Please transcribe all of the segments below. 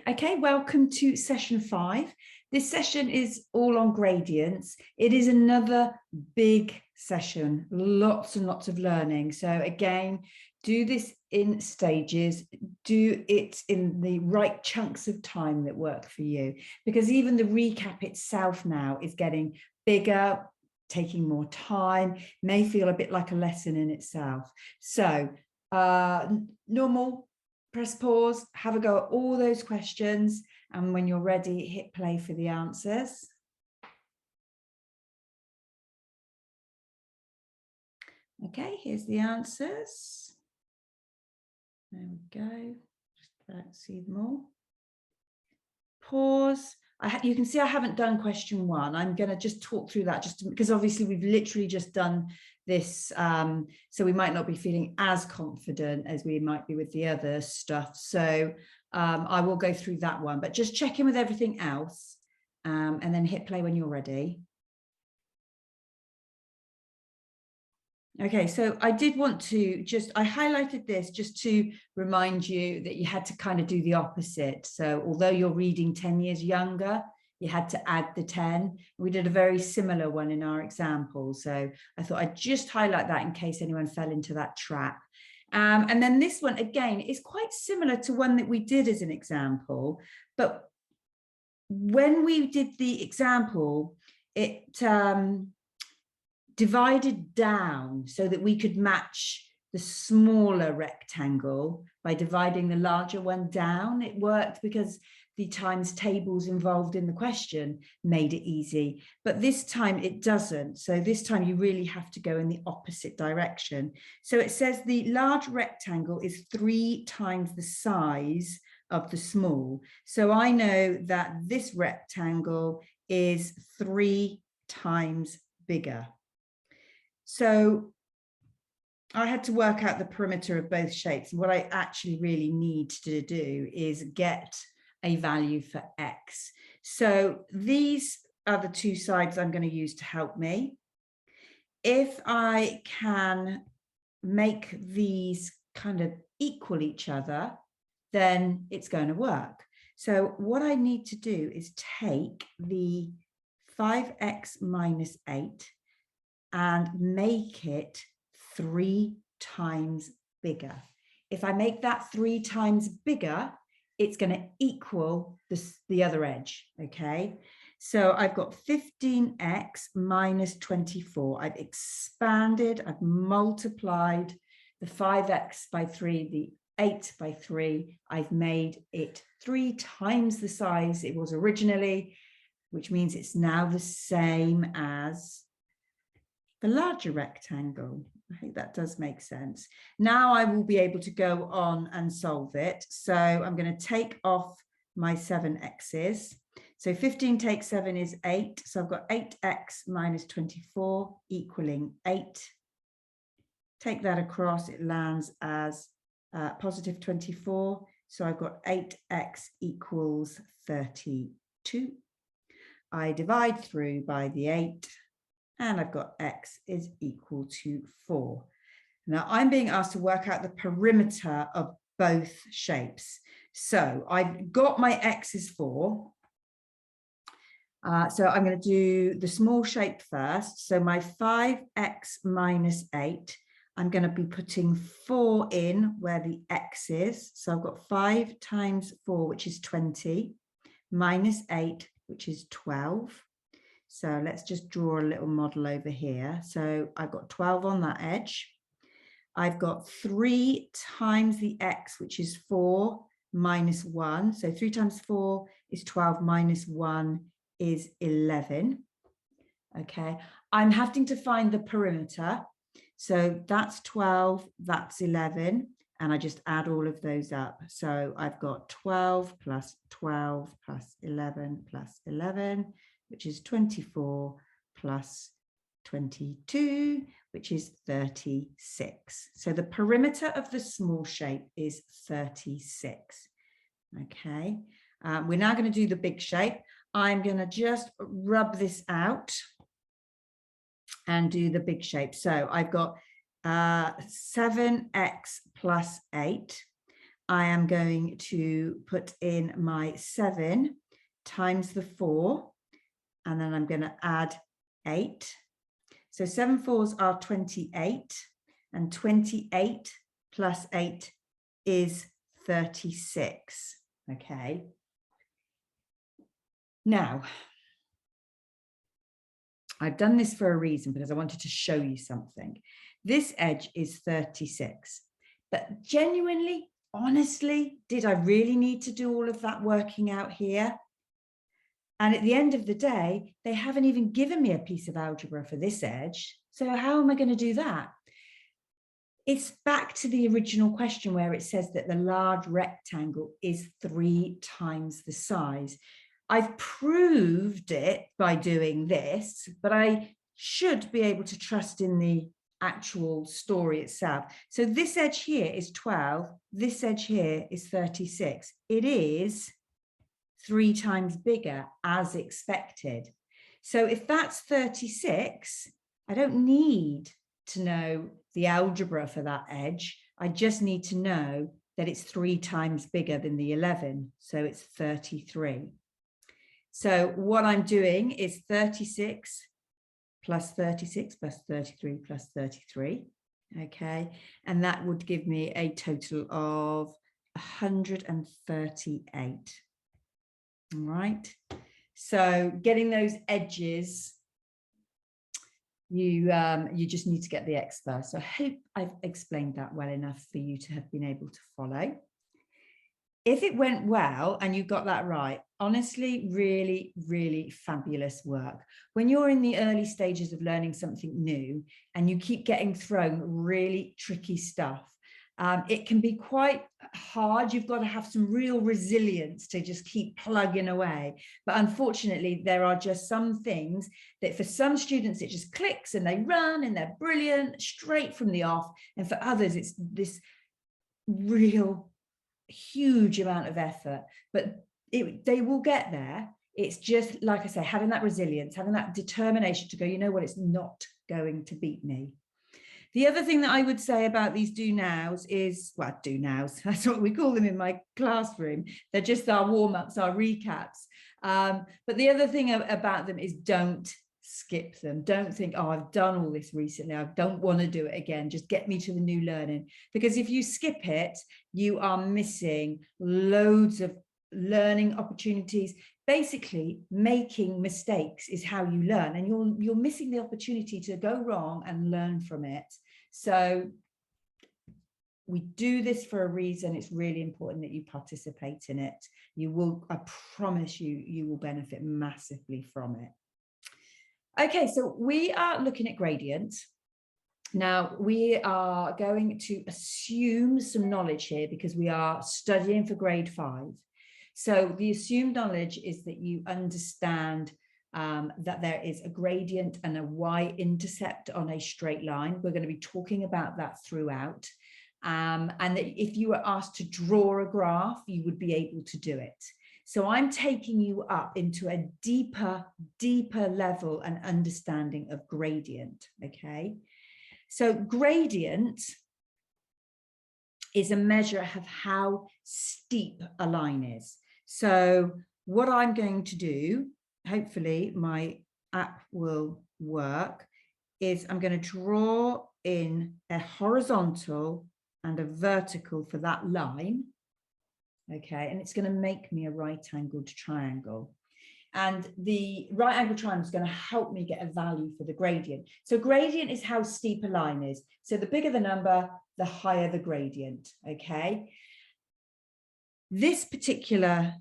Okay, welcome to session 5. This session is all on gradients. It is another big session, lots and lots of learning. So again, do this in stages, do it in the right chunks of time that work for you, because even the recap itself now is getting bigger, taking more time, may feel a bit like a lesson in itself. So normal, press pause, have a go at all those questions, and when you're ready, hit play for the answers. Okay, here's the answers. There we go. Just about to see them all. Pause. You can see I haven't done question 1. I'm going to just talk through that just because obviously we've literally just done this, so we might not be feeling as confident as we might be with the other stuff. So I will go through that one, but just check in with everything else and then hit play when you're ready. Okay, so I did want to I highlighted this just to remind you that you had to kind of do the opposite. So although you're reading 10 years younger, you had to add the 10. We did a very similar one in our example. So I thought I'd just highlight that in case anyone fell into that trap. And then this one, again, is quite similar to one that we did as an example. But when we did the example, it divided down so that we could match the smaller rectangle by dividing the larger one down. It worked because the times tables involved in the question made it easy, but this time it doesn't. So this time you really have to go in the opposite direction. So it says the large rectangle is 3 times the size of the small. So I know that this rectangle is 3 times bigger. So I had to work out the perimeter of both shapes. And what I actually really need to do is get a value for x. So these are the 2 sides I'm going to use to help me. If I can make these kind of equal each other, then it's going to work. So what I need to do is take the 5x minus 8 and make it 3 times bigger. If I make that 3 times bigger, it's going to equal the other edge, okay? So I've got 15x minus 24. I've expanded, I've multiplied the 5x by 3, the 8 by 3. I've made it 3 times the size it was originally, which means it's now the same as the larger rectangle. I think that does make sense. Now I will be able to go on and solve it. So I'm going to take off my 7 x's. So 15 take 7 is 8. So I've got 8x minus 24 equaling 8. Take that across, it lands as positive 24. So I've got 8x equals 32. I divide through by the 8. And I've got x is equal to 4. Now I'm being asked to work out the perimeter of both shapes. So I've got my x is 4. So I'm going to do the small shape first. So my 5x minus 8, I'm going to be putting 4 in where the x is. So I've got 5 times 4, which is 20, minus 8, which is 12. So let's just draw a little model over here. So I've got 12 on that edge. I've got 3 times the x, which is 4 minus 1. So 3 times 4 is 12 minus 1 is 11. Okay, I'm having to find the perimeter. So that's 12, that's 11. And I just add all of those up. So I've got 12 plus 12 plus 11 plus 11. Which is 24 plus 22, which is 36. So the perimeter of the small shape is 36. Okay, we're now going to do the big shape. I'm going to just rub this out and do the big shape. So I've got 7x plus 8. I am going to put in my 7 times the 4, and then I'm going to add 8. So 7 4s are 28, and 28 plus 8 is 36. Okay. Now, I've done this for a reason, because I wanted to show you something. This edge is 36, but genuinely, honestly, did I really need to do all of that working out here? And at the end of the day, they haven't even given me a piece of algebra for this edge. So how am I going to do that? It's back to the original question where it says that the large rectangle is 3 times the size. I've proved it by doing this, but I should be able to trust in the actual story itself. So this edge here is 12. This edge here is 36. It is 3 times bigger as expected. So if that's 36, I don't need to know the algebra for that edge. I just need to know that it's 3 times bigger than the 11. So it's 33. So what I'm doing is 36 plus 36 plus 33 plus 33. Okay. And that would give me a total of 138. All right. So getting those edges, you just need to get the expert. So I hope I've explained that well enough for you to have been able to follow. If it went well and you got that right, honestly, really, really fabulous work. When you're in the early stages of learning something new and you keep getting thrown really tricky stuff, it can be quite hard. You've got to have some real resilience to just keep plugging away. But unfortunately, there are just some things that for some students, it just clicks and they run and they're brilliant straight from the off. And for others, it's this real huge amount of effort, but they will get there. It's just, like I say, having that resilience, having that determination to go, you know what, it's not going to beat me. The other thing that I would say about these do nows is, well, do nows, that's what we call them in my classroom. They're just our warm-ups, our recaps. But the other thing about them is don't skip them. Don't think, oh, I've done all this recently, I don't want to do it again, just get me to the new learning. Because if you skip it, you are missing loads of learning opportunities. Basically, making mistakes is how you learn, and you're missing the opportunity to go wrong and learn from it. So we do this for a reason. It's really important that you participate in it. You will, I promise you, you will benefit massively from it. Okay, so we are looking at gradient. Now, we are going to assume some knowledge here because we are studying for grade 5. So the assumed knowledge is that you understand that there is a gradient and a y-intercept on a straight line. We're going to be talking about that throughout. And that if you were asked to draw a graph, you would be able to do it. So I'm taking you up into a deeper level and understanding of gradient, okay? So gradient is a measure of how steep a line is. So what I'm going to do, hopefully my app will work, is I'm going to draw in a horizontal and a vertical for that line. Okay, and it's going to make me a right-angled triangle. And the right-angled triangle is going to help me get a value for the gradient. So gradient is how steep a line is. So the bigger the number, the higher the gradient, okay? This particular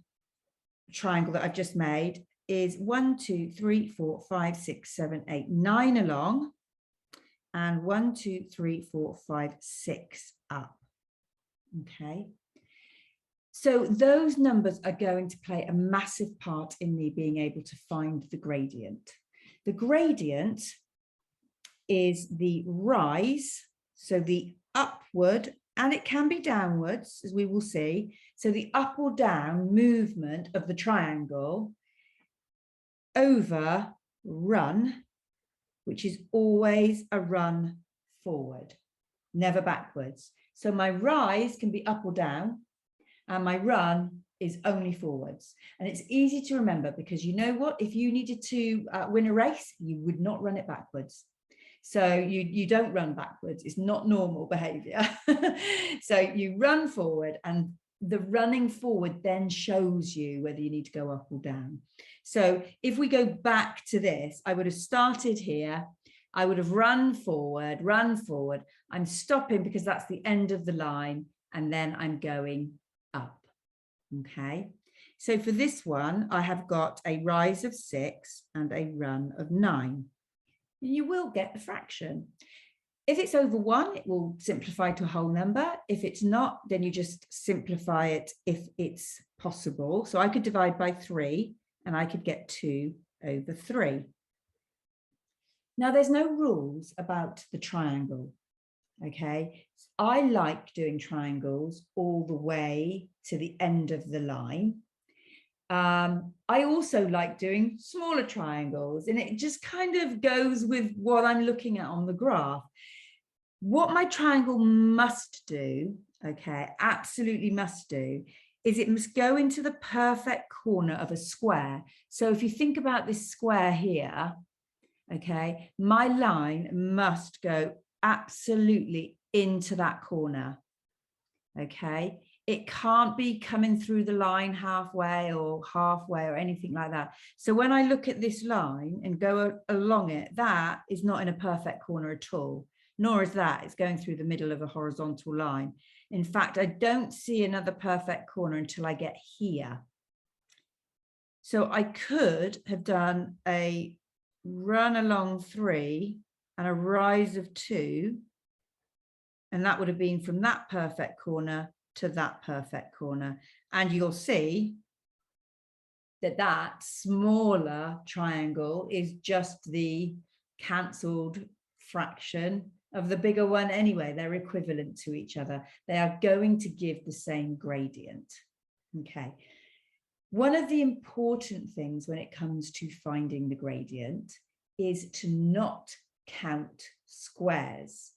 triangle that I've just made is 1, 2, 3, 4, 5, 6, 7, 8, 9 along, and 1, 2, 3, 4, 5, 6 up, okay? So those numbers are going to play a massive part in me being able to find the gradient. The gradient is the rise, so the upward, and it can be downwards, as we will see. So the up or down movement of the triangle over run, which is always a run forward, never backwards. So my rise can be up or down. and my run is only forwards. And it's easy to remember because you know what? If you needed to win a race, you would not run it backwards. So you don't run backwards. It's not normal behavior. So you run forward, and the running forward then shows you whether you need to go up or down. So if we go back to this, I would have started here. I would have run forward. I'm stopping because that's the end of the line. And then I'm going up. Okay. So for this one, I have got a rise of 6 and a run of 9. You will get the fraction. If it's over 1, it will simplify to a whole number. If it's not, then you just simplify it if it's possible. So I could divide by 3 and I could get 2 over 3. Now, there's no rules about the triangle, okay? I like doing triangles all the way to the end of the line. I also like doing smaller triangles, and it just kind of goes with what I'm looking at on the graph. What my triangle must do, okay, absolutely must do, is it must go into the perfect corner of a square. So if you think about this square here, okay, my line must go absolutely into that corner, okay? It can't be coming through the line halfway or anything like that. So when I look at this line and go along it, that is not in a perfect corner at all, nor is that. It's going through the middle of a horizontal line. In fact, I don't see another perfect corner until I get here. So I could have done a run along 3 and a rise of 2, and that would have been from that perfect corner to that perfect corner. And you'll see that that smaller triangle is just the cancelled fraction of the bigger one anyway. They're equivalent to each other. They are going to give the same gradient. Okay. One of the important things when it comes to finding the gradient is to not count squares.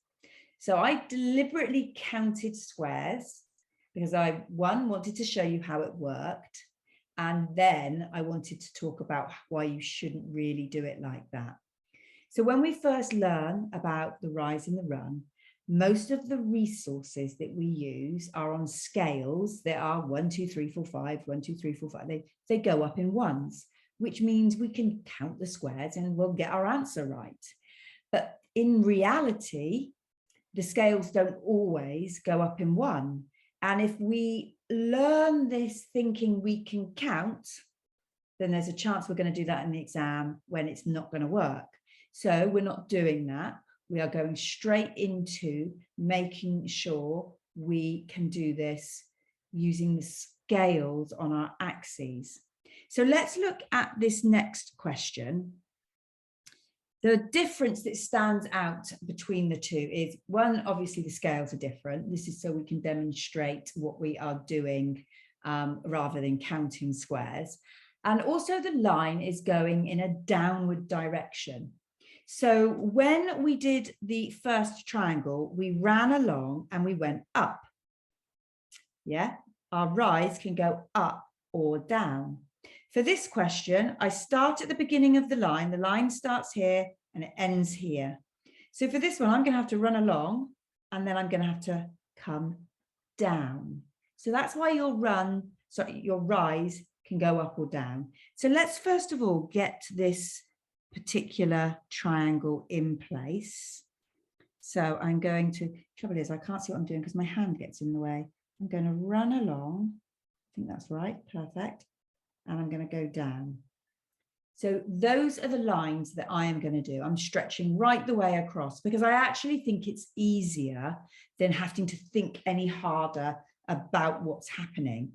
So I deliberately counted squares because I, one, wanted to show you how it worked. And then I wanted to talk about why you shouldn't really do it like that. So when we first learn about the rise and the run, most of the resources that we use are on scales. There are 1, 2, 3, 4, 5, 1, 2, 3, 4, 5. They go up in ones, which means we can count the squares and we'll get our answer right. But in reality, the scales don't always go up in 1. And if we learn this thinking we can count, then there's a chance we're going to do that in the exam when it's not going to work. So we're not doing that. We are going straight into making sure we can do this using the scales on our axes. So let's look at this next question. The difference that stands out between the two is, one, obviously the scales are different. This is so we can demonstrate what we are doing rather than counting squares. And also the line is going in a downward direction. So when we did the first triangle, we ran along and we went up. Yeah, our rise can go up or down. For this question, I start at the beginning of the line. The line starts here and it ends here. So for this one, I'm going to have to run along and then I'm going to have to come down. So that's why your rise can go up or down. So let's first of all get this particular triangle in place. So I'm going to, trouble is I can't see what I'm doing because my hand gets in the way. I'm going to run along. I think that's right. Perfect. And I'm going to go down. So those are the lines that I am going to do. I'm stretching right the way across because I actually think it's easier than having to think any harder about what's happening.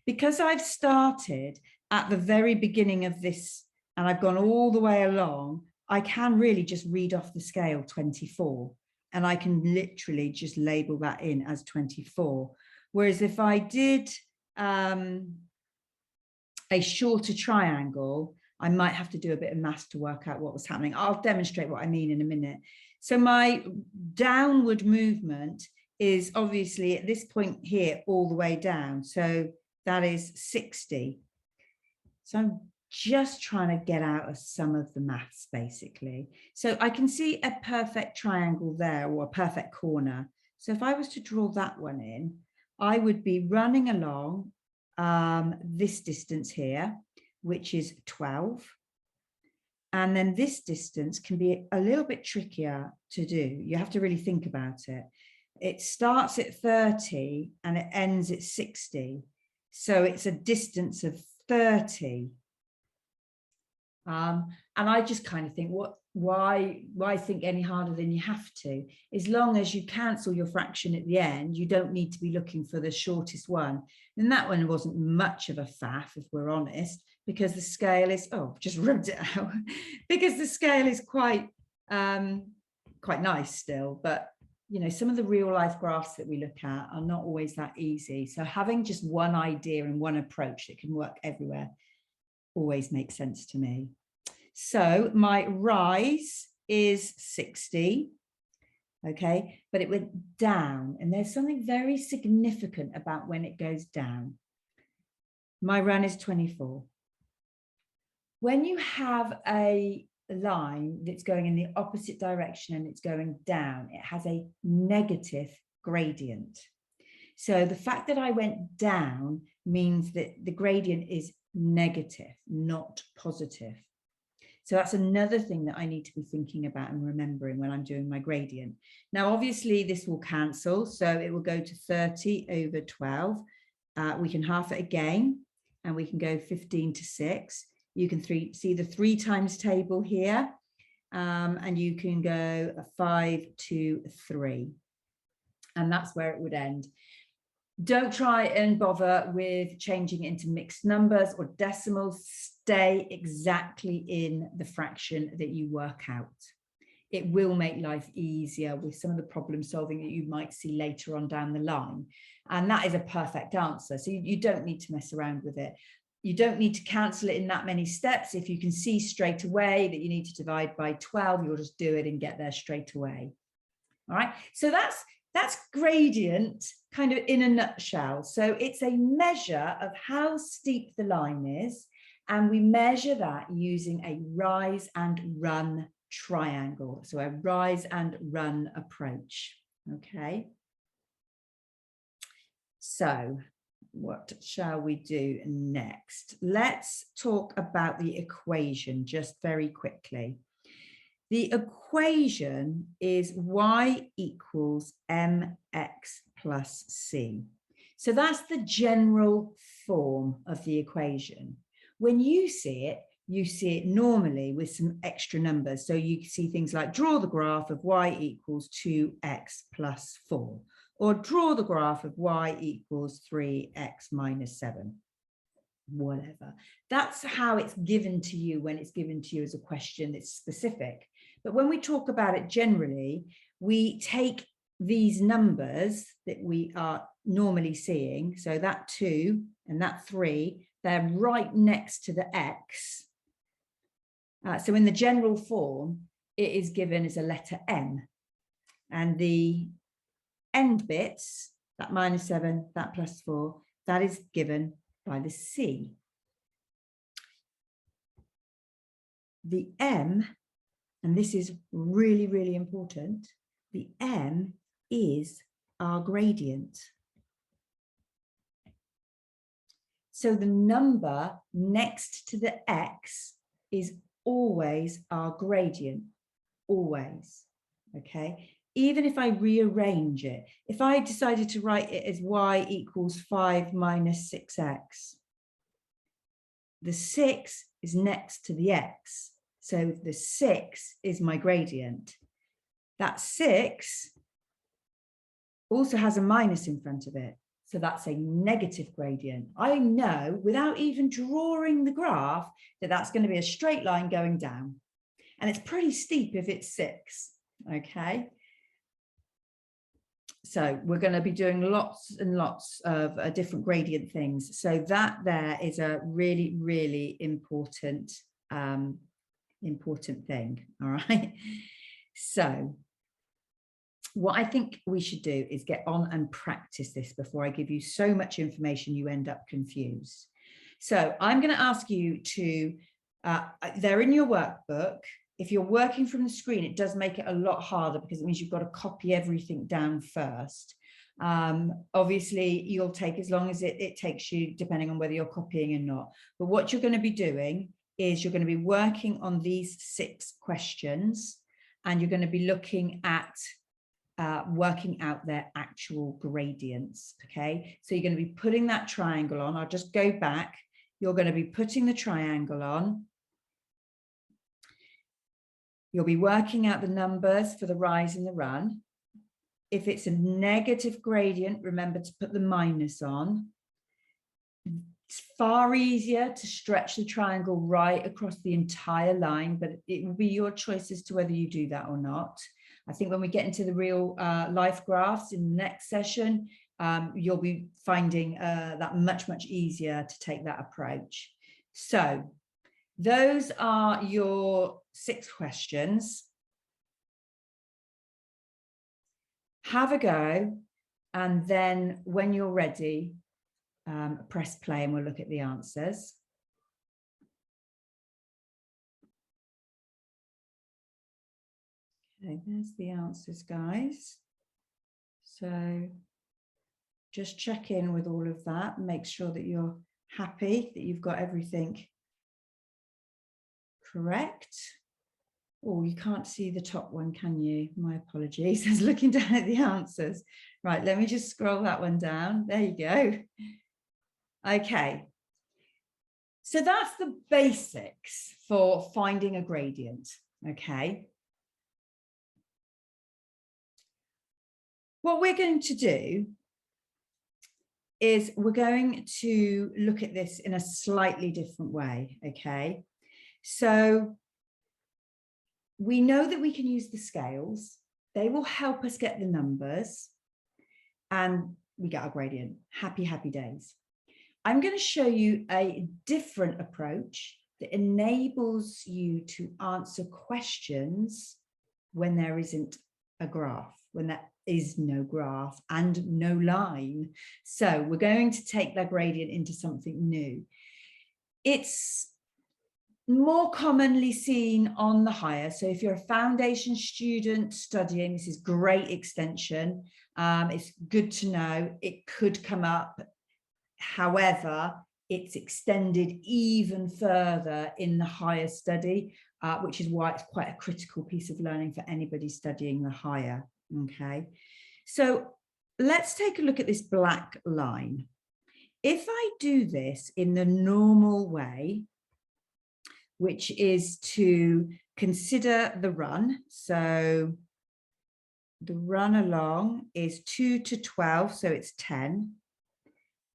Because I've started at the very beginning of this and I've gone all the way along, I can really just read off the scale 24 and I can literally just label that in as 24. Whereas if I did a shorter triangle, I might have to do a bit of maths to work out what was happening. I'll demonstrate what I mean in a minute. So my downward movement is obviously at this point here all the way down. So that is 60. So I'm just trying to get out of some of the maths basically. So I can see a perfect triangle there, or a perfect corner. So if I was to draw that one in, I would be running along this distance here, which is 12. And then this distance can be a little bit trickier to do. You have to really think about it. It starts at 30 and it ends at 60. So it's a distance of 30. And I just kind of think, why think any harder than you have to? As long as you cancel your fraction at the end, you don't need to be looking for the shortest one. And that one wasn't much of a faff, if we're honest, because the scale is, oh, just rubbed it out, because the scale is quite nice still. But, you know, some of the real life graphs that we look at are not always that easy. So having just one idea and one approach that can work everywhere always makes sense to me. So my rise is 60, okay, but it went down, and there's something very significant about when it goes down. My run is 24. When you have a line that's going in the opposite direction and it's going down, it has a negative gradient. So the fact that I went down means that the gradient is negative, not positive. So that's another thing that I need to be thinking about and remembering when I'm doing my gradient. Now, obviously, this will cancel. So it will go to 30 over 12. We can half it again, and we can go 15 to 6. You can see the 3 times table here, and you can go a 5 to 3. And that's where it would end. Don't try and bother with changing it into mixed numbers or decimals. Stay exactly in the fraction that you work out. It will make life easier with some of the problem solving that you might see later on down the line. And that is a perfect answer. So you don't need to mess around with it. You don't need to cancel it in that many steps. If you can see straight away that you need to divide by 12, you'll just do it and get there straight away. All right, so that's gradient kind of in a nutshell. So it's a measure of how steep the line is, and we measure that using a rise and run triangle. So a rise and run approach, okay? So what shall we do next? Let's talk about the equation just very quickly. The equation is y equals mx plus c. So that's the general form of the equation. When you see it normally with some extra numbers. So you see things like draw the graph of y equals 2x plus 4, or draw the graph of y equals 3x minus 7. Whatever. That's how it's given to you when it's given to you as a question that's specific. But when we talk about it generally, we take these numbers that we are normally seeing, so that 2 and that 3, they're right next to the x. So in the general form, it is given as a letter m. And the end bits, that minus 7, that plus 4, that is given by the c. The m, and this is really, really important, the m is our gradient. So the number next to the x is always our gradient, always, okay? Even if I rearrange it, if I decided to write it as y equals 5 minus 6x, the 6 is next to the x. So the 6 is my gradient. That 6 also has a minus in front of it. So that's a negative gradient. I know without even drawing the graph that that's going to be a straight line going down. And it's pretty steep if it's 6, okay? So we're going to be doing lots and lots of different gradient things. So that there is a really, really important, important thing, all right? So what I think we should do is get on and practice this before I give you so much information you end up confused. So I'm going to ask you to, they're in your workbook. If you're working from the screen, it does make it a lot harder because it means you've got to copy everything down first. Obviously, you'll take as long as it takes you, depending on whether you're copying or not. But what you're going to be doing is you're going to be working on these 6 questions, and you're going to be looking at working out their actual gradients. Okay, so you're going to be putting that triangle on. I'll just go back. You're going to be putting the triangle on. You'll be working out the numbers for the rise and the run. If it's a negative gradient, remember to put the minus on. It's far easier to stretch the triangle right across the entire line, but it will be your choice as to whether you do that or not. I think when we get into the real life graphs in the next session, you'll be finding that much, much easier to take that approach. So those are your 6 questions. Have a go, and then when you're ready, press play and we'll look at the answers. Okay, there's the answers, guys. So just check in with all of that, make sure that you're happy, that you've got everything correct. Oh, you can't see the top one, can you? My apologies. I was looking down at the answers. Right, let me just scroll that one down. There you go. Okay. So that's the basics for finding a gradient. Okay. What we're going to do is we're going to look at this in a slightly different way. Okay. So we know that we can use the scales. They will help us get the numbers and we get our gradient. Happy, happy days. I'm going to show you a different approach that enables you to answer questions when there isn't a graph, when there is no graph and no line. So we're going to take that gradient into something new. It's more commonly seen on the higher. So if you're a foundation student studying, this is great extension. It's good to know. It could come up. However, it's extended even further in the higher study, which is why it's quite a critical piece of learning for anybody studying the higher. Okay, so let's take a look at this black line. If I do this in the normal way, which is to consider the run. So the run along is 2 to 12, so it's 10.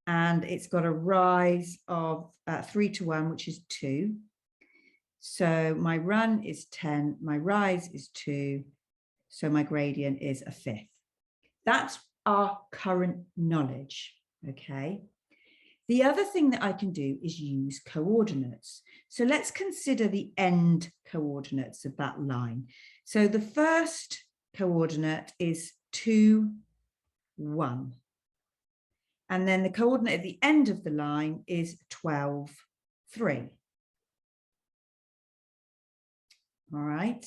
And it's got a rise of 3 to 1, which is 2. So my run is 10, my rise is 2, so my gradient is a 5th. That's our current knowledge, okay? The other thing that I can do is use coordinates. So let's consider the end coordinates of that line. So the first coordinate is 2, 1. And then the coordinate at the end of the line is 12, 3. All right.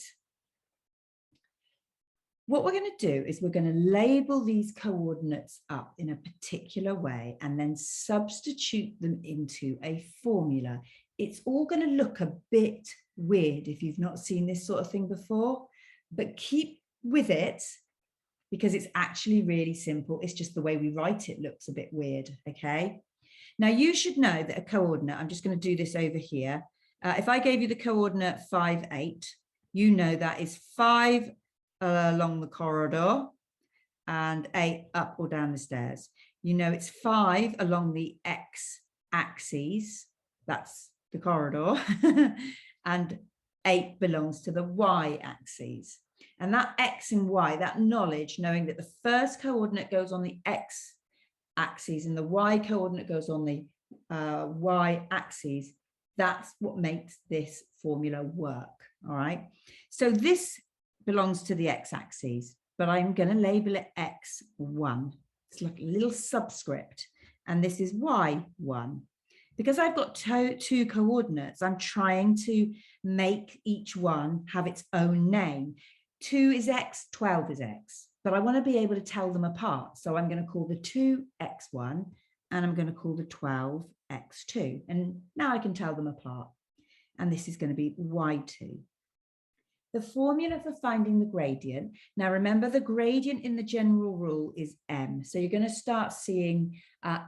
What we're going to do is we're going to label these coordinates up in a particular way and then substitute them into a formula. It's all going to look a bit weird if you've not seen this sort of thing before, but keep with it because it's actually really simple. It's just the way we write it looks a bit weird, okay? Now you should know that a coordinate, I'm just going to do this over here. If I gave you the coordinate 5, 8, you know that is 5 along the corridor and 8 up or down the stairs. You know it's 5 along the x-axis, that's the corridor, and 8 belongs to the y-axis. And that x and y, that knowledge, knowing that the first coordinate goes on the x-axis and the y coordinate goes on the y-axis, that's what makes this formula work, all right? So this belongs to the x-axis, but I'm going to label it x1. It's like a little subscript, and this is y1. Because I've got two coordinates, I'm trying to make each one have its own name. 2 is x, 12 is x, but I want to be able to tell them apart. So I'm going to call the 2 x1, and I'm going to call the 12 x2. And now I can tell them apart. And this is going to be y2. The formula for finding the gradient. Now, remember, the gradient in the general rule is m. So you're going to start seeing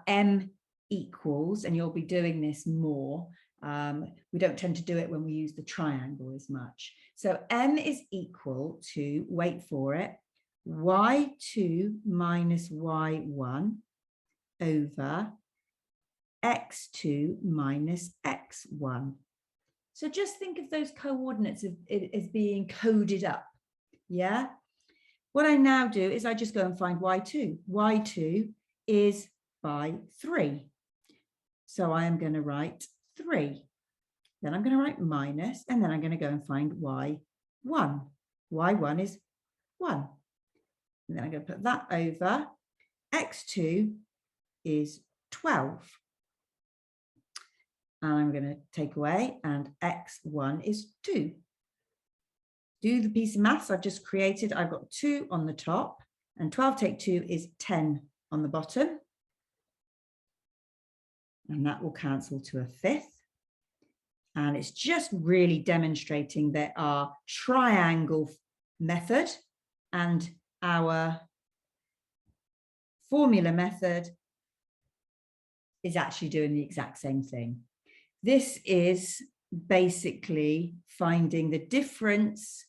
m equals, and you'll be doing this more. We don't tend to do it when we use the triangle as much. So m is equal to, wait for it, y2 minus y1 over x2 minus x1. So just think of those coordinates as being coded up, yeah? What I now do is I just go and find y2. y2 is by 3. So I am going to write 3. Then I'm going to write minus, and then I'm going to go and find y1. y1 is 1. And then I'm going to put that over. x2 is 12. And I'm going to take away, and x1 is 2. Do the piece of maths I've just created. I've got 2 on the top, and 12 take 2 is 10 on the bottom. And that will cancel to a fifth. And it's just really demonstrating that our triangle method and our formula method is actually doing the exact same thing. This is basically finding the difference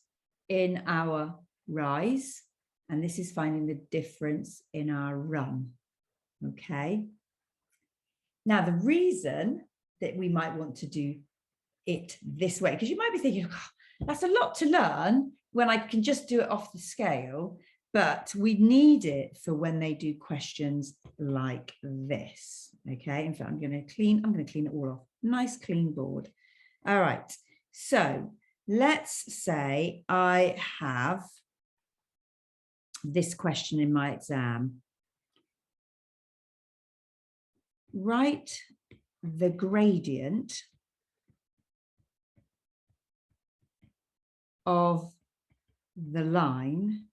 in our rise, and this is finding the difference in our run. Okay. Now, the reason that we might want to do it this way, because you might be thinking, oh, that's a lot to learn when I can just do it off the scale, but we need it for when they do questions like this. Okay, in fact, I'm going to clean it all off. Nice clean board. All right, so let's say I have this question in my exam. Write the gradient of the line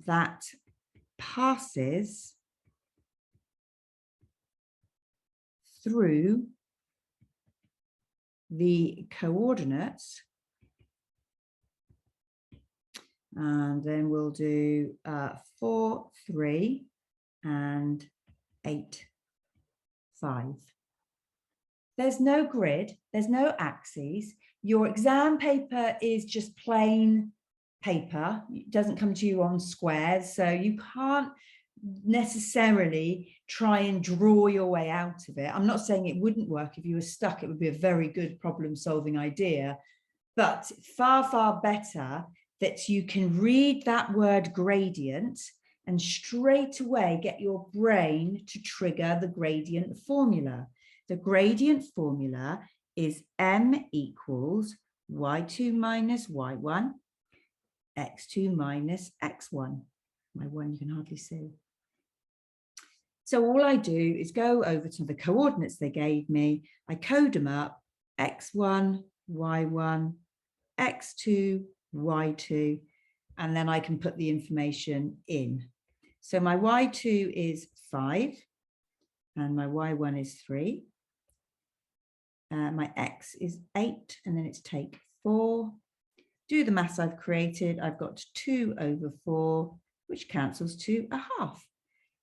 that passes through the coordinates, and then we'll do 4, 3, and 8, 5. There's no grid, there's no axes. Your exam paper is just plain paper. It doesn't come to you on squares, so you can't necessarily try and draw your way out of it. I'm not saying it wouldn't work. If you were stuck, it would be a very good problem-solving idea, but far, far better that you can read that word gradient and straight away get your brain to trigger the gradient formula. The gradient formula is m equals y2 minus y1, x2 minus x1. My one you can hardly see. So all I do is go over to the coordinates they gave me. I code them up, x1, y1, x2, y2, and then I can put the information in. So my y2 is 5, and my y1 is 3. My x is 8, and then it's take 4. Do the maths I've created. I've got 2 over 4, which cancels to a half.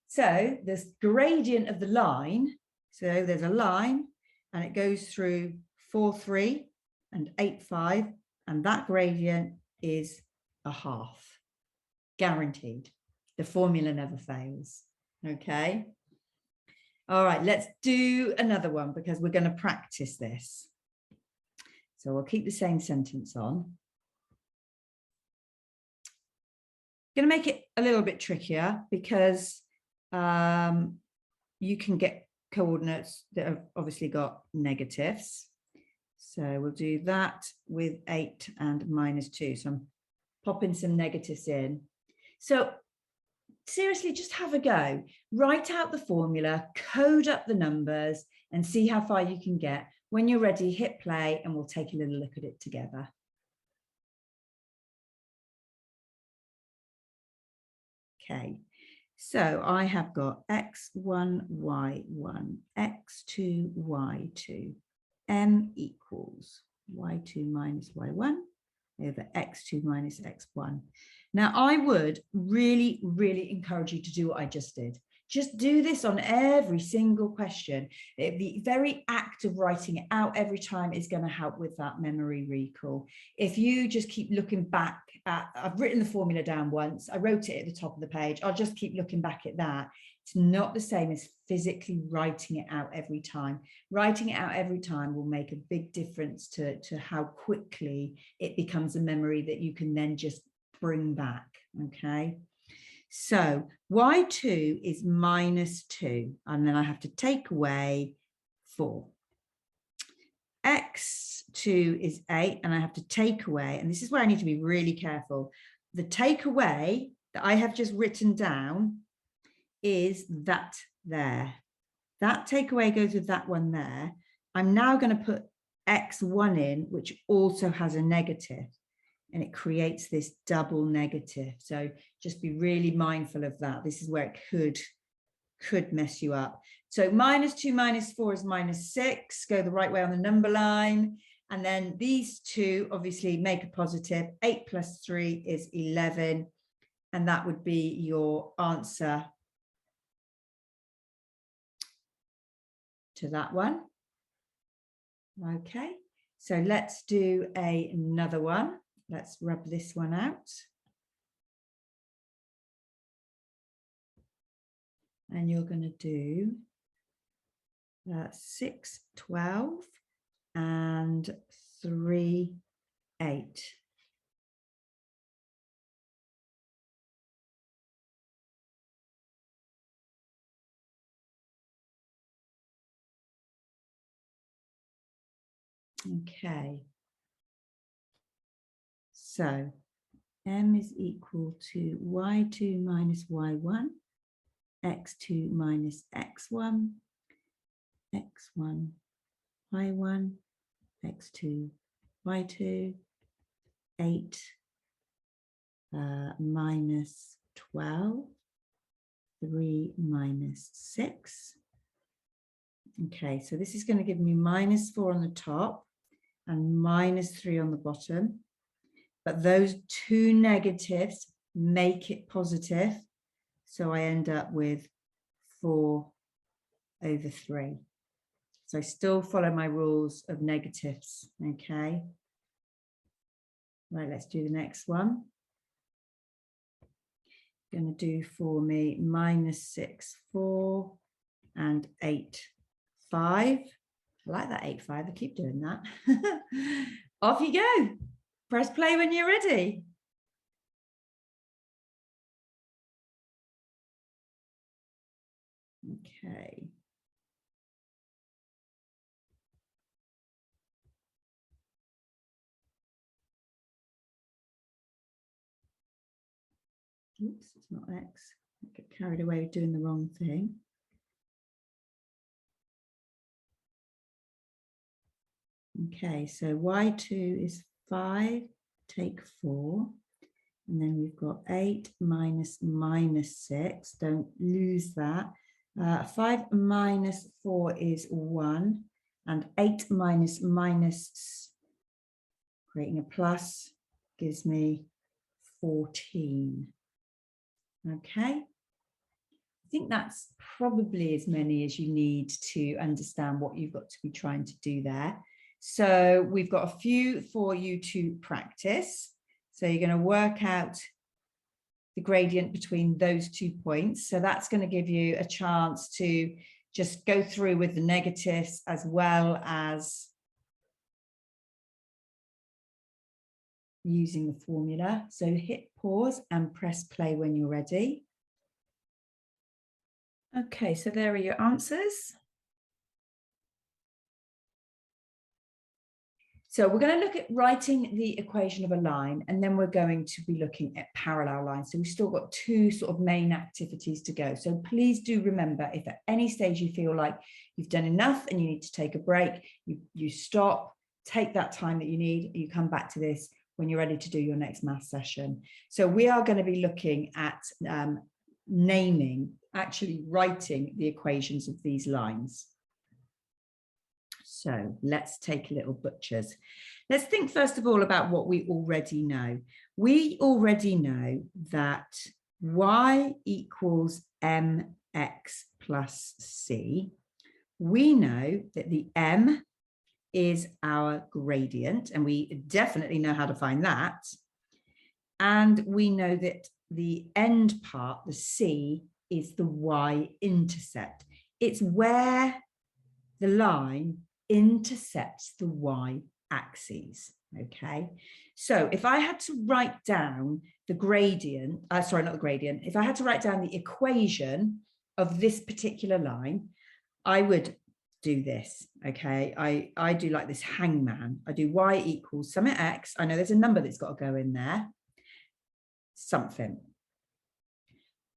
So this gradient of the line, so there's a line, and it goes through 4, 3, and 8, 5, and that gradient is a half. Guaranteed. The formula never fails. Okay. All right, let's do another one because we're going to practice this. So we'll keep the same sentence on. Going to make it a little bit trickier because you can get coordinates that have obviously got negatives. So we'll do that with 8 and minus 2. So I'm popping some negatives in. So seriously, just have a go. Write out the formula, code up the numbers, and see how far you can get. When you're ready, hit play, and we'll take a little look at it together. Okay, so I have got x1, y1, x2, y2, m equals y2 minus y1 over x2 minus x1. Now, I would really, really encourage you to do what I just did. Just do this on every single question. The very act of writing it out every time is going to help with that memory recall. If you just keep looking back at, I've written the formula down once, I wrote it at the top of the page, I'll just keep looking back at that. It's not the same as physically writing it out every time. Writing it out every time will make a big difference to how quickly it becomes a memory that you can then just bring back, okay? So y2 is minus 2, and then I have to take away 4. x2 is 8, and I have to take away, and this is where I need to be really careful. The takeaway that I have just written down is that there. That takeaway goes with that one there. I'm now going to put x1 in, which also has a negative. And it creates this double negative. So just be really mindful of that. This is where it could mess you up. So minus 2 minus 4 is minus 6. Go the right way on the number line. And then these two obviously make a positive. 8 plus 3 is 11. And that would be your answer to that one. Okay, so let's do another one. Let's rub this one out. And you're going to do 6, 12, and 3, 8. Okay. So m is equal to y2 minus y1, x2 minus x1, x1, y1, x2, y2, 8 minus 12, 3 minus 6. Okay, so this is going to give me minus 4 on the top and minus 3 on the bottom. But those two negatives make it positive. So I end up with 4 over 3. So I still follow my rules of negatives, okay? Right, let's do the next one. Going to do for me minus 6, 4, and 8, 5. I like that 8, 5. I keep doing that. Off you go. Press play when you're ready. Okay. Oops, it's not X. I get carried away with doing the wrong thing. Okay, so y2 is 5, take 4. And then we've got 8 minus minus 6. Don't lose that. 5 minus 4 is 1. And 8 minus minus, creating a plus, gives me 14. Okay. I think that's probably as many as you need to understand what you've got to be trying to do there. So we've got a few for you to practice. So you're going to work out the gradient between those 2 points. So that's going to give you a chance to just go through with the negatives as well as using the formula. So hit pause and press play when you're ready. Okay, so there are your answers. So we're going to look at writing the equation of a line, and then we're going to be looking at parallel lines. So we've still got two sort of main activities to go. So please do remember, if at any stage you feel like you've done enough and you need to take a break, you stop, take that time that you need, you come back to this when you're ready to do your next math session. So we are going to be looking at naming, actually writing the equations of these lines. So let's take a little butchers. Let's think first of all about what we already know. We already know that y equals mx plus c. We know that the m is our gradient, and we definitely know how to find that. And we know that the end part, the c, is the y-intercept. It's where the line intercepts the y-axis, okay? So if I had to write down the gradient, sorry, not the gradient, if I had to write down the equation of this particular line, I would do this, okay? I do like this hangman. I do y equals something x. I know there's a number that's got to go in there, something.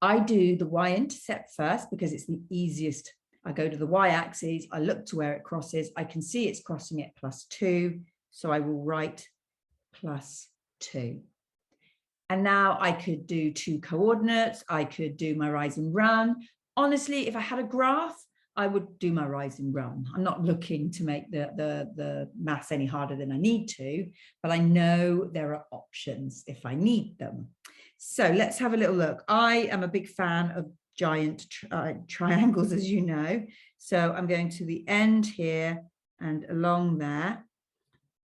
I do the y-intercept first because it's the easiest. I go to the y-axis, I look to where it crosses, I can see it's crossing it +2, so I will write +2. And now I could do two coordinates, I could do my rise and run. Honestly, if I had a graph, I would do my rise and run. I'm not looking to make the maths any harder than I need to, but I know there are options if I need them. So let's have a little look. I am a big fan of giant triangles, as you know. So I'm going to the end here and along there.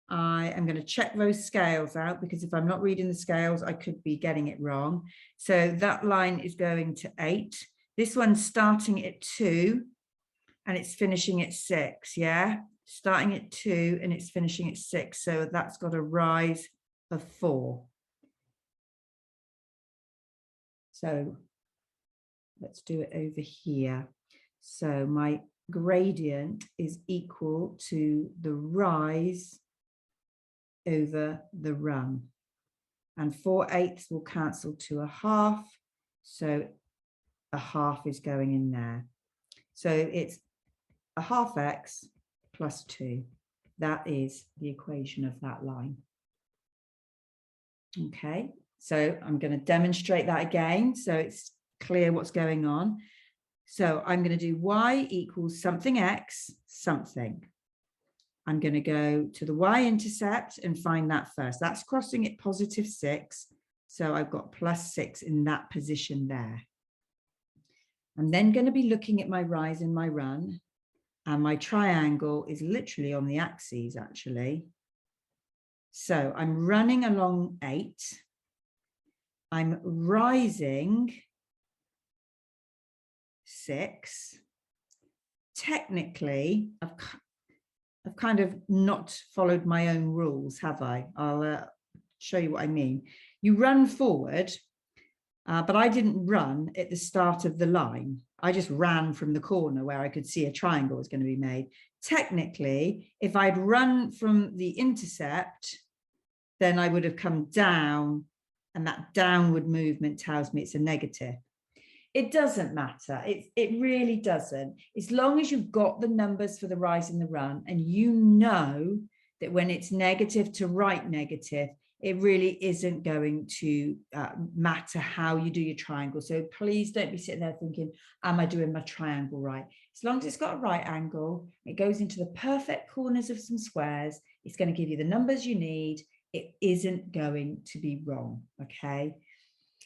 I am going to check those scales out, because if I'm not reading the scales, I could be getting it wrong. So that line is going to 8. This one's starting at 2 and it's finishing at 6, yeah? Starting at 2 and it's finishing at 6. So that's got a rise of 4. So let's do it over here. So my gradient is equal to the rise over the run. And 4/8 will cancel to a half. So a half is going in there. So it's a half x plus 2. That is the equation of that line. Okay, so I'm going to demonstrate that again, so it's clear what's going on. So I'm going to do y equals something x, something. I'm going to go to the y-intercept and find that first. That's crossing at +6. So I've got +6 in that position there. I'm then going to be looking at my rise and my run. And my triangle is literally on the axes, actually. So I'm running along 8. I'm rising 6. Technically, I've kind of not followed my own rules, have I? I'll show you what I mean. You run forward, but I didn't run at the start of the line. I just ran from the corner where I could see a triangle was going to be made. Technically, if I'd run from the intercept, then I would have come down, and that downward movement tells me it's a negative. It doesn't matter. It really doesn't. As long as you've got the numbers for the rise and the run, and you know that when it's negative to write negative, it really isn't going to matter how you do your triangle. So please don't be sitting there thinking, am I doing my triangle right? As long as it's got a right angle, it goes into the perfect corners of some squares, it's going to give you the numbers you need. It isn't going to be wrong, okay?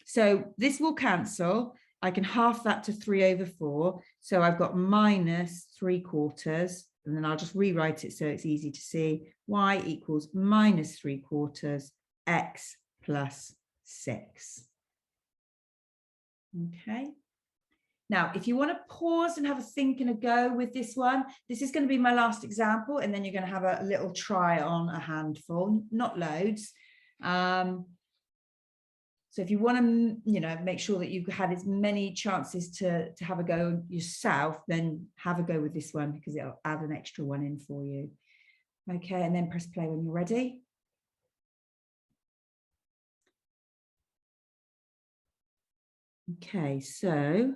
So this will cancel. I can half that to 3/4. So I've got -3/4, and then I'll just rewrite it so it's easy to see. Y equals -3/4 x plus 6. Okay. Now, if you want to pause and have a think and a go with this one, this is going to be my last example, and then you're going to have a little try on a handful, not loads. So if you want to, make sure that you've had as many chances to have a go yourself, then have a go with this one, because it'll add an extra one in for you. Okay, and then press play when you're ready. Okay, so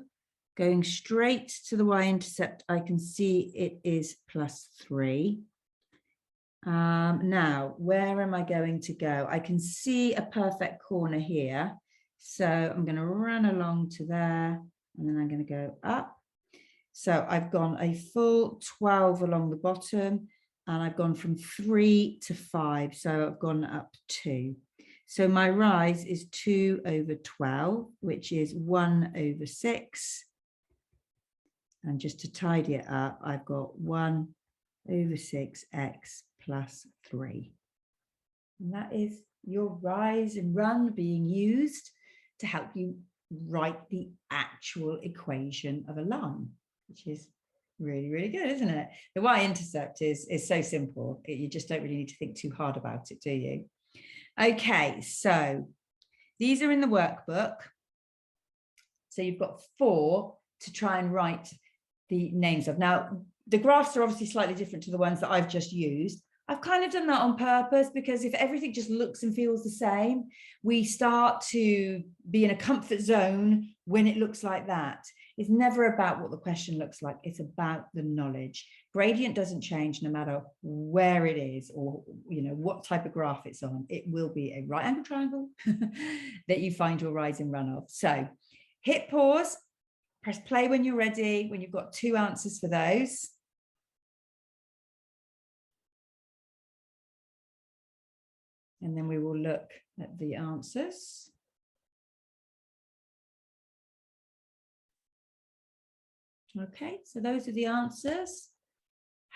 going straight to the y-intercept, I can see it is +3. Now, where am I going to go? I can see a perfect corner here. So I'm going to run along to there, and then I'm going to go up. So I've gone a full 12 along the bottom, and I've gone from 3 to 5. So I've gone up 2. So my rise is 2 over 12, which is 1 over 6. And just to tidy it up, I've got 1 over 6x plus 3. And that is your rise and run being used to help you write the actual equation of a line, which is really, really good, isn't it? The y-intercept is so simple. You just don't really need to think too hard about it, do you? Okay, so these are in the workbook. So you've got 4 to try and write the names of. Now, the graphs are obviously slightly different to the ones that I've just used. I've kind of done that on purpose because if everything just looks and feels the same, we start to be in a comfort zone when it looks like that. It's never about what the question looks like. It's about the knowledge. Gradient doesn't change no matter where it is or what type of graph it's on. It will be a right angle triangle that you find your rise and run of. So hit pause, press play when you're ready, when you've got 2 answers for those. And then we will look at the answers. Okay, so those are the answers.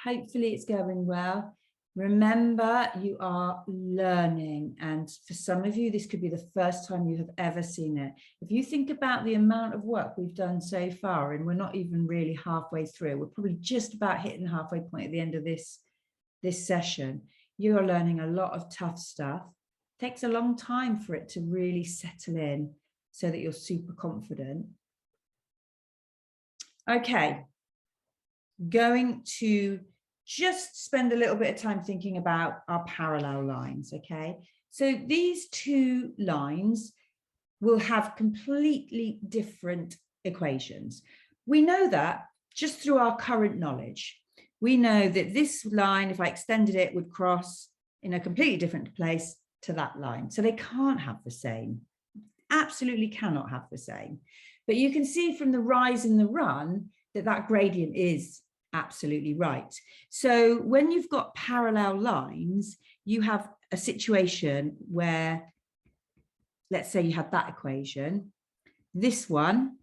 Hopefully it's going well. Remember, you are learning, and for some of you, this could be the first time you have ever seen it. If you think about the amount of work we've done so far, and we're not even really halfway through, we're probably just about hitting the halfway point at the end of this session. You are learning a lot of tough stuff. It takes a long time for it to really settle in so that you're super confident. Okay, going to just spend a little bit of time thinking about our parallel lines, okay? So these 2 lines will have completely different equations. We know that just through our current knowledge. We know that this line, if I extended it, would cross in a completely different place to that line. So they can't have the same, absolutely cannot have the same. But you can see from the rise and the run that that gradient is absolutely right. So when you've got parallel lines, you have a situation where, let's say you have that equation. This one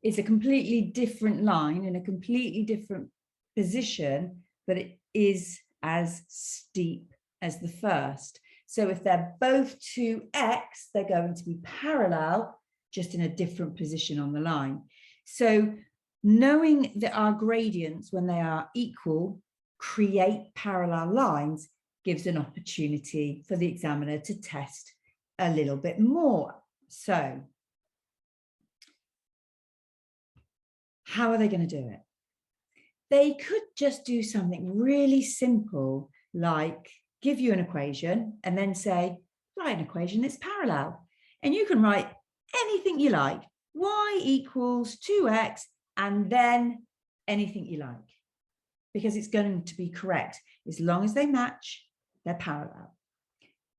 is a completely different line in a completely different position, but it is as steep as the first. So if they're both 2x, they're going to be parallel, just in a different position on the line. So knowing that our gradients, when they are equal, create parallel lines gives an opportunity for the examiner to test a little bit more. So how are they going to do it? They could just do something really simple, like give you an equation and then say, write an equation that's parallel. And you can write anything you like, y equals 2x, and then anything you like, because it's going to be correct. As long as they match, they're parallel.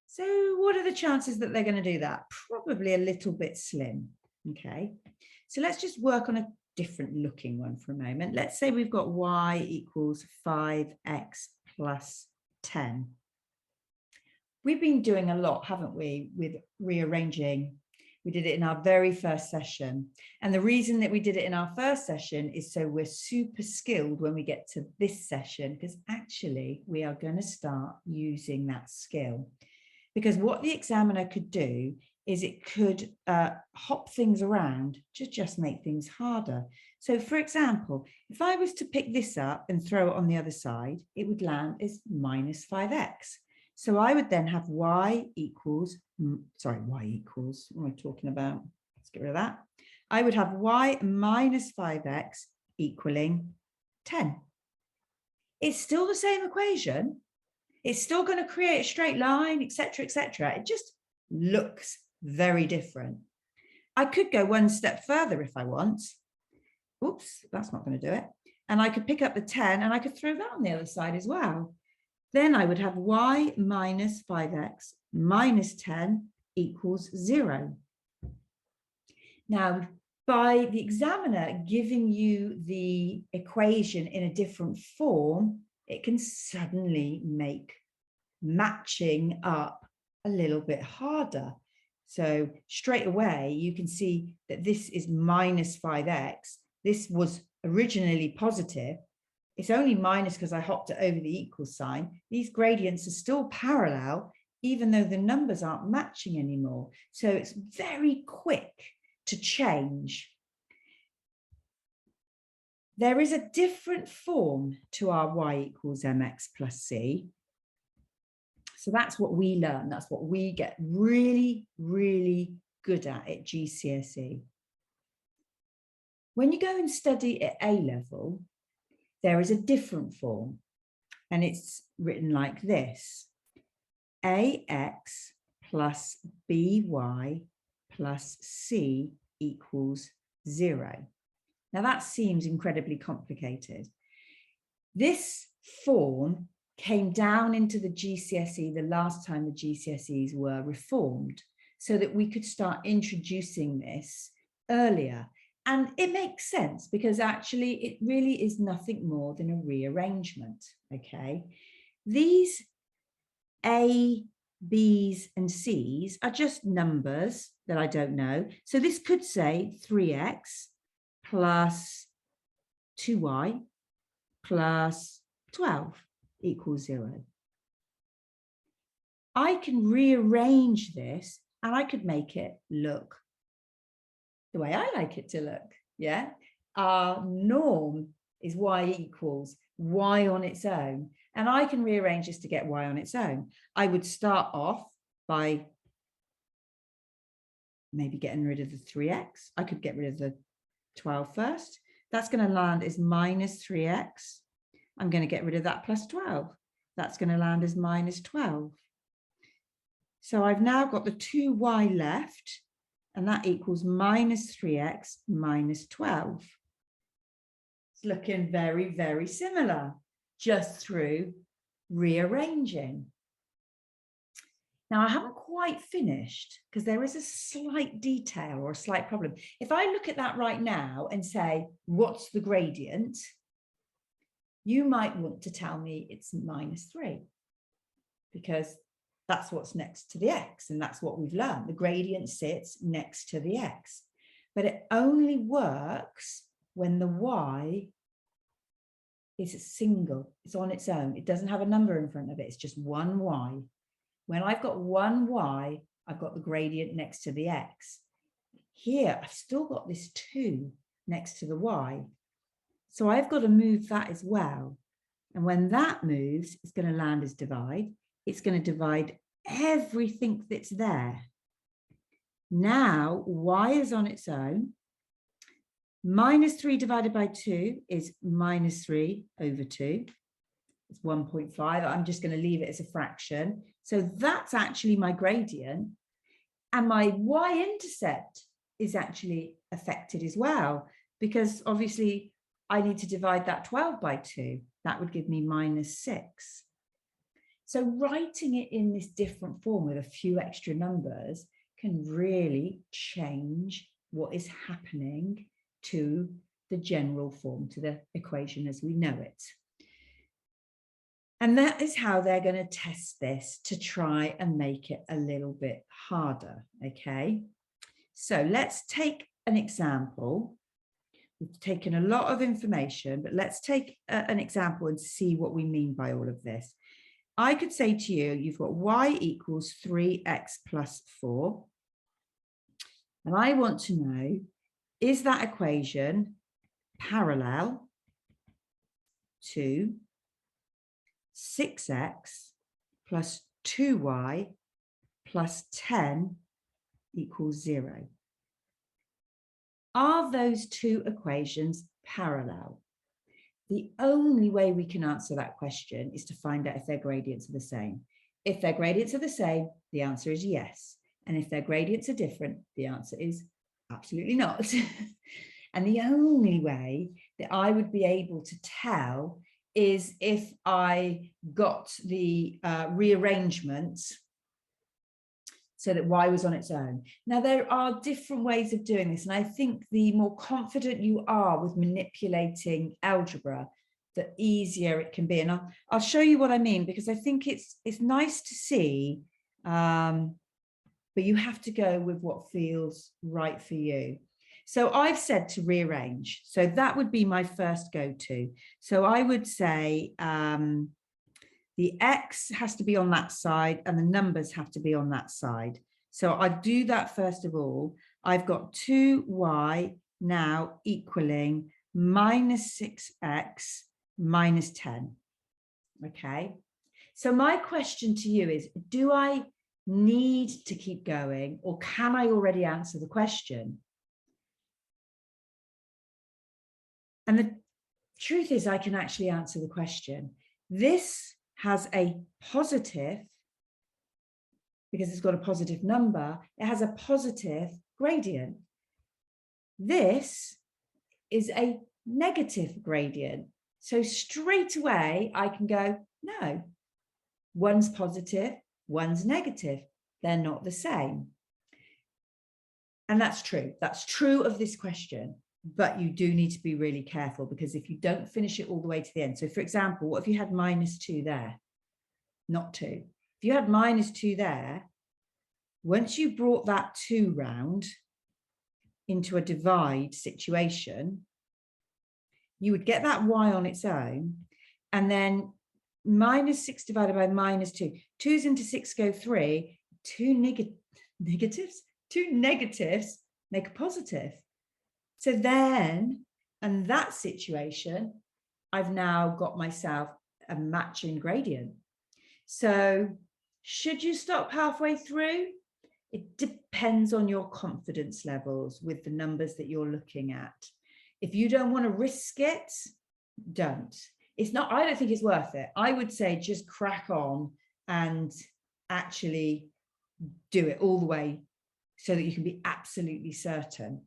So what are the chances that they're going to do that? Probably a little bit slim. Okay, so let's just work on a different looking one for a moment. Let's say we've got y equals 5x plus 10. We've been doing a lot, haven't we, with rearranging. We did it in our very first session. And the reason that we did it in our first session is so we're super skilled when we get to this session, because actually we are going to start using that skill. Because what the examiner could do is it could hop things around to just make things harder. So for example, if I was to pick this up and throw it on the other side, it would land as minus 5x. So I would then have y equals, what am I talking about? Let's get rid of that. I would have y minus 5x equaling 10. It's still the same equation. It's still going to create a straight line, etc., etc. It just looks very different. I could go one step further if I want. Oops, that's not going to do it. And I could pick up the 10 and I could throw that on the other side as well. Then I would have y minus 5x minus 10 equals 0. Now, by the examiner giving you the equation in a different form, it can suddenly make matching up a little bit harder. So straight away, you can see that this is minus 5x. This was originally positive. It's only minus because I hopped it over the equal sign. These gradients are still parallel, even though the numbers aren't matching anymore. So it's very quick to change. There is a different form to our y equals mx plus c. So that's what we learn. That's what we get really, really good at GCSE. When you go and study at A level, there is a different form, and it's written like this: ax plus by plus c equals 0. Now that seems incredibly complicated. This form came down into the GCSE the last time the GCSEs were reformed, so that we could start introducing this earlier. And it makes sense because actually it really is nothing more than a rearrangement, okay? These A, B's and C's are just numbers that I don't know. So this could say 3x plus 2y plus 12 equals 0. I can rearrange this and I could make it look the way I like it to look, yeah? Our norm is y equals y on its own. And I can rearrange this to get y on its own. I would start off by maybe getting rid of the 3x. I could get rid of the 12 first. That's going to land as minus 3x. I'm going to get rid of that plus 12. That's going to land as minus 12. So I've now got the 2y left, and that equals minus 3x minus 12. It's looking very, very similar, just through rearranging. Now, I haven't quite finished because there is a slight detail or a slight problem. If I look at that right now and say, what's the gradient? You might want to tell me it's minus 3 because that's what's next to the x, and that's what we've learned. The gradient sits next to the x, but it only works when the y is a single. It's on its own. It doesn't have a number in front of it. It's just one y. When I've got one y, I've got the gradient next to the x. Here, I've still got this 2 next to the y. So I've got to move that as well. And when that moves, it's going to land as divide. It's going to divide everything that's there. Now, y is on its own. Minus 3 divided by 2 is minus 3 over 2. It's 1.5. I'm just going to leave it as a fraction. So that's actually my gradient. And my y-intercept is actually affected as well, because obviously I need to divide that 12 by 2. That would give me minus 6. So writing it in this different form with a few extra numbers can really change what is happening to the general form, to the equation as we know it. And that is how they're going to test this to try and make it a little bit harder, okay? So let's take an example. We've taken a lot of information, but let's take an example and see what we mean by all of this. I could say to you, you've got y equals 3x plus 4. And I want to know, is that equation parallel to 6x plus 2y plus 10 equals 0? Are those two equations parallel? The only way we can answer that question is to find out if their gradients are the same. If their gradients are the same, the answer is yes. And if their gradients are different, the answer is absolutely not. And the only way that I would be able to tell is if I got the rearrangements so that y was on its own. Now, there are different ways of doing this, and I think the more confident you are with manipulating algebra, the easier it can be. And I'll show you what I mean, because I think it's nice to see, but you have to go with what feels right for you. So I've said to rearrange. So that would be my first go-to. So I would say the X has to be on that side and the numbers have to be on that side. So I do that first of all. I've got 2y now equaling minus 6x minus 10. Okay. So my question to you is, do I need to keep going, or can I already answer the question? And the truth is, I can actually answer the question. This has a positive, because it's got a positive number, it has a positive gradient. This is a negative gradient. So straight away, I can go, no, one's positive, one's negative. They're not the same. And that's true. That's true of this question. But you do need to be really careful, because if you don't finish it all the way to the end. So for example, what if you had minus 2 there? Not 2. If you had minus 2 there, once you brought that 2 round into a divide situation, you would get that y on its own, and then minus 6 divided by minus 2. 2's into 6 go 3. Two negatives make a positive. So then, in that situation, I've now got myself a matching gradient. So should you stop halfway through? It depends on your confidence levels with the numbers that you're looking at. If you don't want to risk it, don't. It's not, I don't think it's worth it. I would say just crack on and actually do it all the way so that you can be absolutely certain.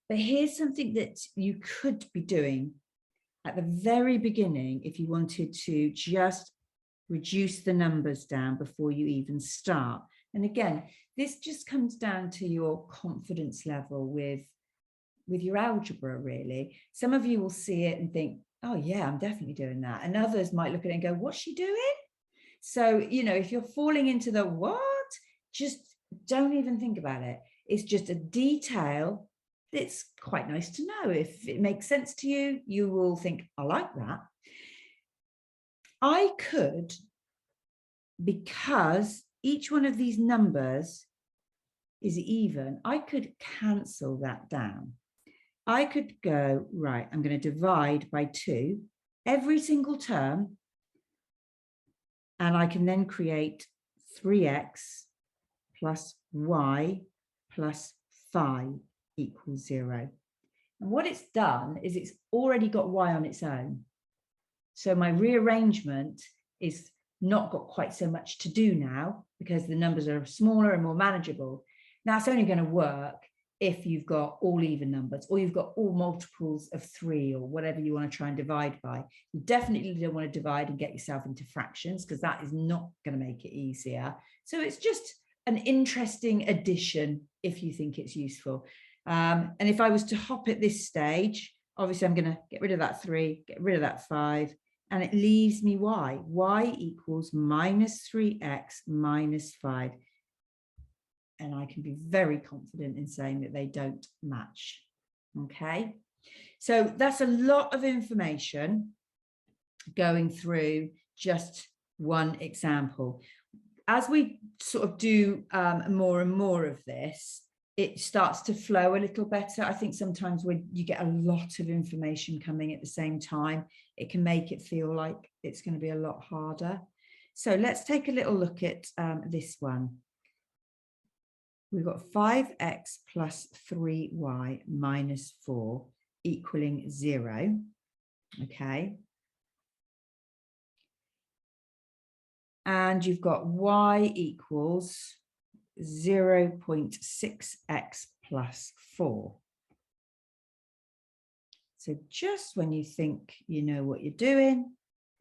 But here's something that you could be doing at the very beginning if you wanted to just reduce the numbers down before you even start. And again, this just comes down to your confidence level with your algebra, really. Some of you will see it and think, oh yeah, I'm definitely doing that. And others might look at it and go, what's she doing? So, you know, if you're falling into the what, just don't even think about it. It's just a detail. It's quite nice to know. If it makes sense to you, you will think, I like that. I could, because each one of these numbers is even, I could cancel that down. I could go, right, I'm going to divide by 2 every single term, and I can then create 3x plus y plus 5 equals 0. And what it's done is it's already got y on its own. So my rearrangement is not got quite so much to do now, because the numbers are smaller and more manageable. Now it's only going to work if you've got all even numbers, or you've got all multiples of 3, or whatever you want to try and divide by. You definitely don't want to divide and get yourself into fractions, because that is not going to make it easier. So it's just an interesting addition if you think it's useful. And if I was to hop at this stage, obviously I'm going to get rid of that 3, get rid of that 5, and it leaves me y. Y equals minus 3x minus 5. And I can be very confident in saying that they don't match. Okay, so that's a lot of information going through just one example. As we sort of do more and more of this, it starts to flow a little better. I think sometimes when you get a lot of information coming at the same time, it can make it feel like it's going to be a lot harder. So let's take a little look at this one. We've got 5x plus 3y minus 4 equaling 0. Okay. And you've got y equals 0.6x plus 4. So just when you think you know what you're doing,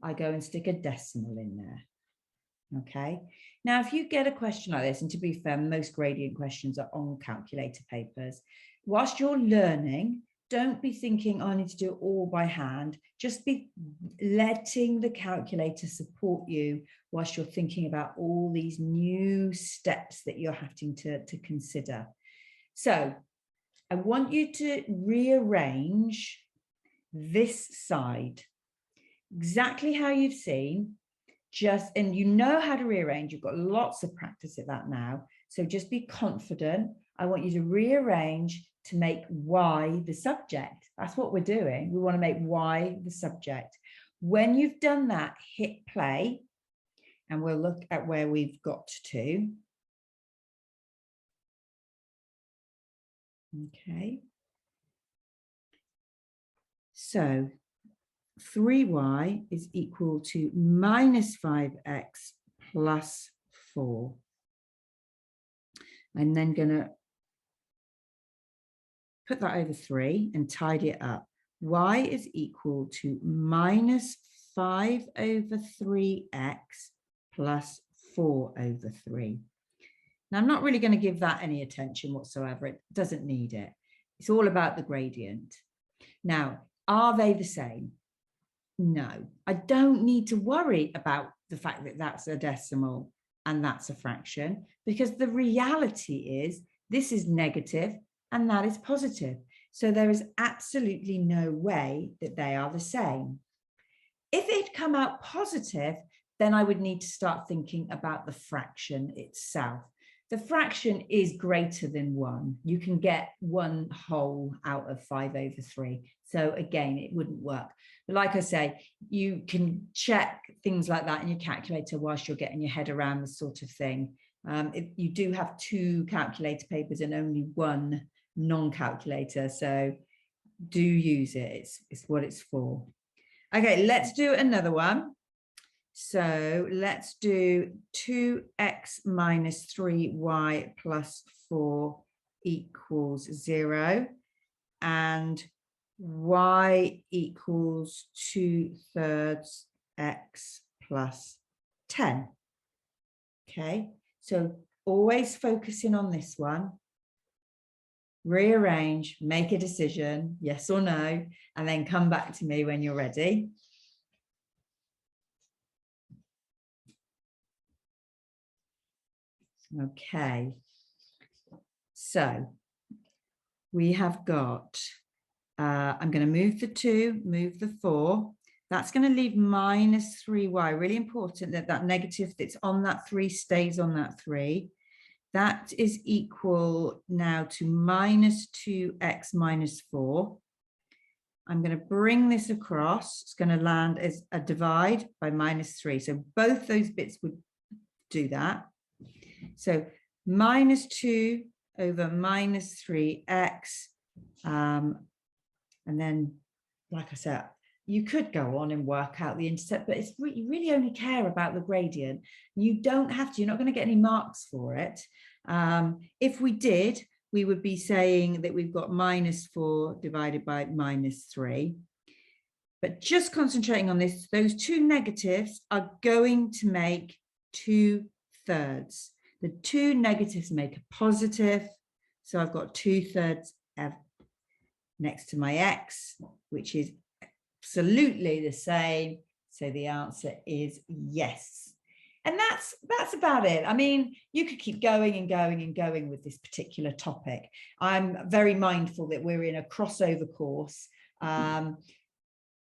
I go and stick a decimal in there. Okay. Now, if you get a question like this, and to be fair, most gradient questions are on calculator papers, whilst you're learning, don't be thinking, oh, I need to do it all by hand. Just be letting the calculator support you whilst you're thinking about all these new steps that you're having to consider. So I want you to rearrange this side exactly how you've seen. And you know how to rearrange. You've got lots of practice at that now. So just be confident. I want you to rearrange to make y the subject. That's what we're doing. We want to make y the subject. When you've done that, hit play, and we'll look at where we've got to. Okay. So 3y is equal to minus 5x plus 4. I'm then going to put that over 3 and tidy it up. Y is equal to minus 5 over 3x plus 4 over 3. Now, I'm not really going to give that any attention whatsoever. It doesn't need it. It's all about the gradient. Now, are they the same? No, I don't need to worry about the fact that that's a decimal and that's a fraction, because the reality is this is negative and that is positive. So there is absolutely no way that they are the same. If it come out positive, then I would need to start thinking about the fraction itself. The fraction is greater than 1. You can get 1 whole out of 5 over 3. So again, it wouldn't work. But like I say, you can check things like that in your calculator whilst you're getting your head around the sort of thing. If you do have 2 calculator papers and only 1 non-calculator, so do use it. It's what it's for. Okay, let's do another one. So let's do 2x minus 3y plus 4 equals 0. And y equals 2/3 x plus 10. Okay, so always focusing on this one. Rearrange, make a decision, yes or no, and then come back to me when you're ready. Okay, so we have got, I'm going to move the 2, move the 4. That's going to leave minus 3y. Really important that that negative that's on that 3 stays on that 3. That is equal now to minus 2x minus 4. I'm going to bring this across. It's going to land as a divide by minus 3. So both those bits would do that. So minus 2 over minus 3x. And then, like I said, you could go on and work out the intercept, but you really only care about the gradient. You don't have to. You're not going to get any marks for it. If we did, we would be saying that we've got minus 4 divided by minus 3. But just concentrating on this, those 2 negatives are going to make 2/3. The 2 negatives make a positive. So I've got 2/3 next to my x, which is absolutely the same. So the answer is yes. And that's about it. I mean, you could keep going and going and going with this particular topic. I'm very mindful that we're in a crossover course.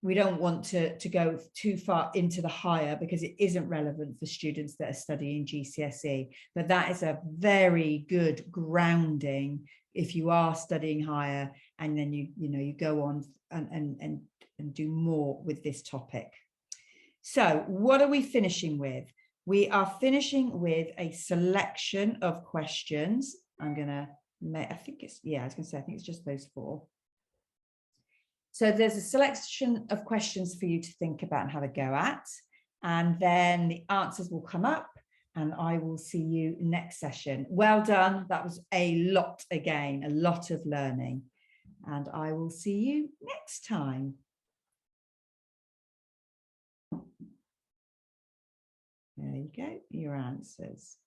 We don't want to go too far into the higher because it isn't relevant for students that are studying GCSE. But that is a very good grounding if you are studying higher, and then you go on and do more with this topic. So what are we finishing with? We are finishing with a selection of questions. I'm gonna make, I think it's just those 4. So there's a selection of questions for you to think about and have a go at, and then the answers will come up and I will see you next session. Well done. That was a lot again, a lot of learning, and I will see you next time. There you go, your answers.